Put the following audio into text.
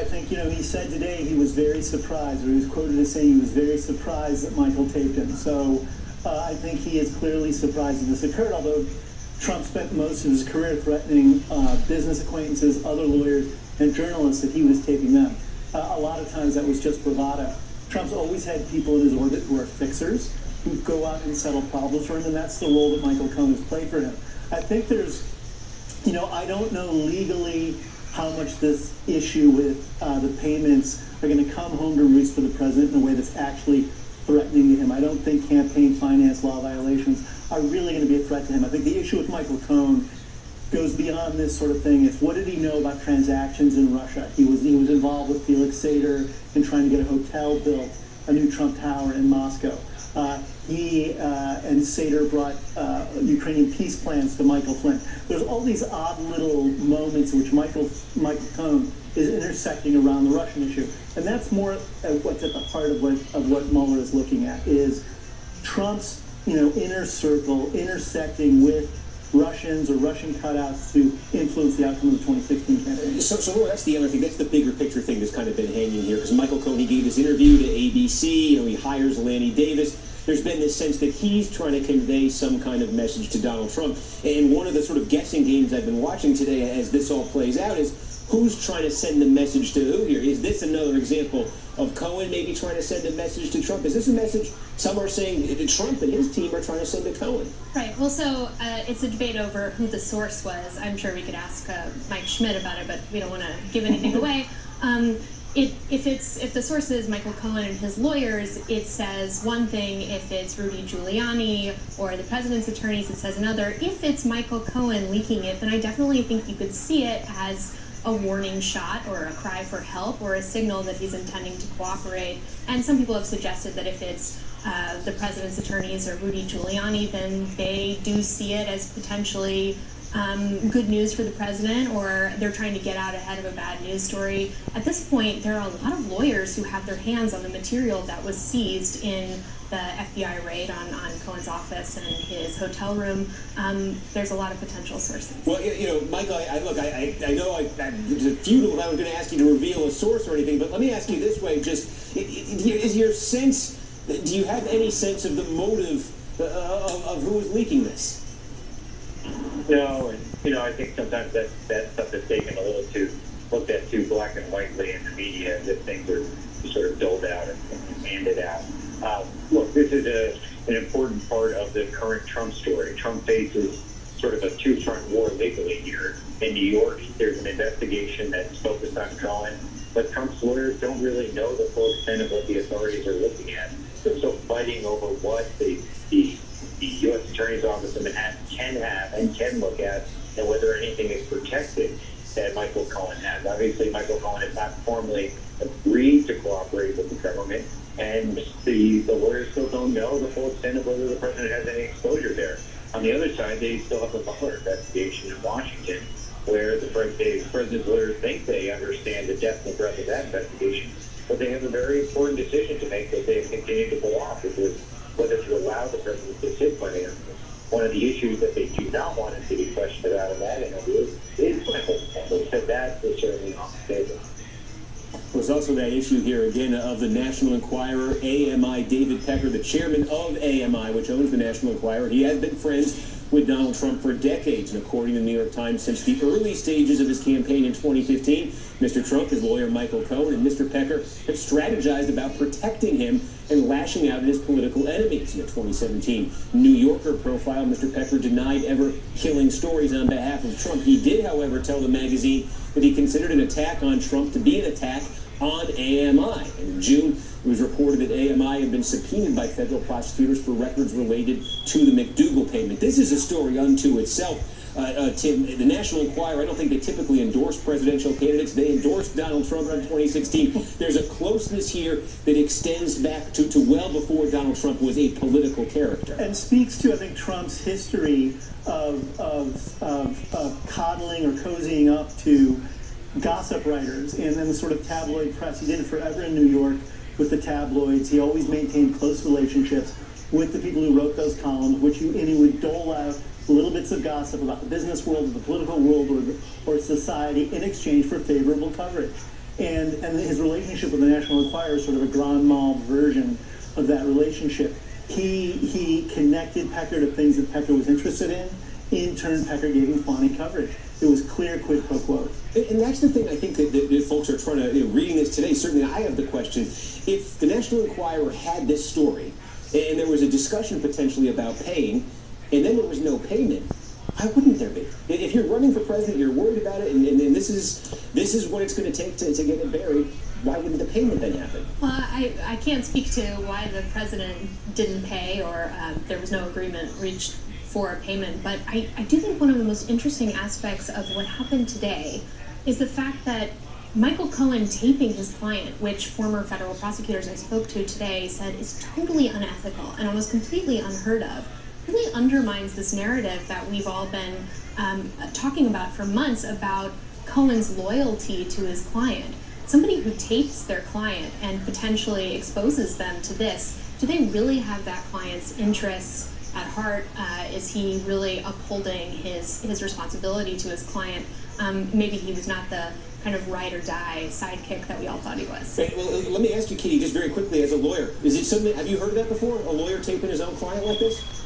think, he said today he was very surprised, or he was quoted as saying he was very surprised that Michael taped him. So I think he is clearly surprised that this occurred, although Trump spent most of his career threatening business acquaintances, other lawyers, and journalists that he was taping them. A lot of times that was just bravado. Trump's always had people in his orbit who are fixers, who go out and settle problems for him, and that's the role that Michael Cohen has played for him. I think there's, I don't know legally how much this issue with the payments are going to come home to roost for the president in a way that's actually threatening to him. I don't think campaign finance law violations are really going to be a threat to him. I think the issue with Michael Cohen goes beyond this sort of thing. It's what did he know about transactions in Russia? He was involved with Felix Sater in trying to get a hotel built, a new Trump Tower in Moscow. He and Sater brought Ukrainian peace plans to Michael Flynn. There's all these odd little moments in which Michael Cohen is intersecting around the Russian issue, and that's more what's at the heart of what Mueller is looking at is Trump's inner circle intersecting with Russians or Russian cutouts to influence the outcome of the 2016 campaign. So that's the other thing. That's the bigger picture thing that's kind of been hanging here. Because Michael Cohen, he gave this interview to ABC. He hires Lanny Davis. There's been this sense that he's trying to convey some kind of message to Donald Trump. And one of the sort of guessing games I've been watching today as this all plays out is who's trying to send the message to who here? Is this another example of Cohen maybe trying to send a message to Trump? Is this a message some are saying that Trump and his team are trying to send to Cohen? Right. Well, so it's a debate over who the source was. I'm sure we could ask Mike Schmidt about it, but we don't want to give anything away. If the source is Michael Cohen and his lawyers, it says one thing. If it's Rudy Giuliani or the president's attorneys, it says another. If it's Michael Cohen leaking it, then I definitely think you could see it as a warning shot or a cry for help or a signal that he's intending to cooperate. And some people have suggested that if it's the president's attorneys or Rudy Giuliani, then they do see it as potentially good news for the president, or they're trying to get out ahead of a bad news story. At this point, there are a lot of lawyers who have their hands on the material that was seized in the FBI raid on Cohen's office and his hotel room. There's a lot of potential sources. Well, Michael, I know it's futile if I was going to ask you to reveal a source or anything, but let me ask you this way, is your sense, do you have any sense of the motive of who is leaking this? No, and I think sometimes that stuff is taken a little looked at too black and whitely in the media, as if things are sort of doled out and handed out. Look, this is an important part of the current Trump story. Trump faces sort of a two-front war legally here. In New York, there's an investigation that's focused on Cohen, but Trump's lawyers don't really know the full extent of what the authorities are looking at. They're still fighting over what the U.S. Attorney's Office in Manhattan can have and can look at, and whether anything is protected that Michael Cohen has. Obviously, Michael Cohen has not formally agreed to cooperate with the government, and the lawyers still don't know the full extent of whether the president has any exposure there. On the other side, they still have the Mueller investigation in Washington, where the president's lawyers think they understand the depth and breadth of that investigation, but they have a very important decision to make that they have continued to pull off, which is whether to allow the president to sit for him. One of the issues that they do not want him to be questioned about in that interview is Michael Cohen. So that is certainly on the table. There's also that issue here again of the National Enquirer, AMI, David Pecker, the chairman of AMI, which owns the National Enquirer. He has been friends with Donald Trump for decades, and according to the New York Times, since the early stages of his campaign in 2015, Mr. Trump, his lawyer Michael Cohen, and Mr. Pecker have strategized about protecting him and lashing out at his political enemies. In a 2017 New Yorker profile, Mr. Pecker denied ever killing stories on behalf of Trump. He did, however, tell the magazine that he considered an attack on Trump to be an attack on AMI. And in June, it was reported that AMI had been subpoenaed by federal prosecutors for records related to the McDougal payment. This is a story unto itself. Tim, the National Enquirer, I don't think they typically endorse presidential candidates. They endorsed Donald Trump in 2016. There's a closeness here that extends back to well before Donald Trump was a political character. And speaks to, I think, Trump's history of coddling or cozying up to gossip writers and then the sort of tabloid press. He did it forever in New York with the tabloids. He always maintained close relationships with the people who wrote those columns, and he would dole out little bits of gossip about the business world, the political world, or society in exchange for favorable coverage. and his relationship with the National Enquirer is sort of a grand mal version of that relationship. He connected Pecker to things that Pecker was interested in. In turn, Pecker gave him fawning coverage. It was clear quid pro quo. And that's the thing I think that folks are trying to, reading this today, certainly I have the question, if the National Enquirer had this story, and there was a discussion potentially about paying, and then there was no payment, why wouldn't there be? If you're running for president, you're worried about it, and this is what it's going to take to get it buried, why wouldn't the payment then happen? Well, I can't speak to why the president didn't pay or there was no agreement reached for a payment, but I do think one of the most interesting aspects of what happened today is the fact that Michael Cohen taping his client, which former federal prosecutors I spoke to today said is totally unethical and almost completely unheard of, really undermines this narrative that we've all been talking about for months about Cohen's loyalty to his client. Somebody who tapes their client and potentially exposes them to this, do they really have that client's interests at heart? Is he really upholding his responsibility to his client? Maybe he was not the kind of ride or die sidekick that we all thought he was. Right, well, let me ask you, Kitty, just very quickly, as a lawyer, is it something, have you heard of that before? A lawyer taping his own client like this?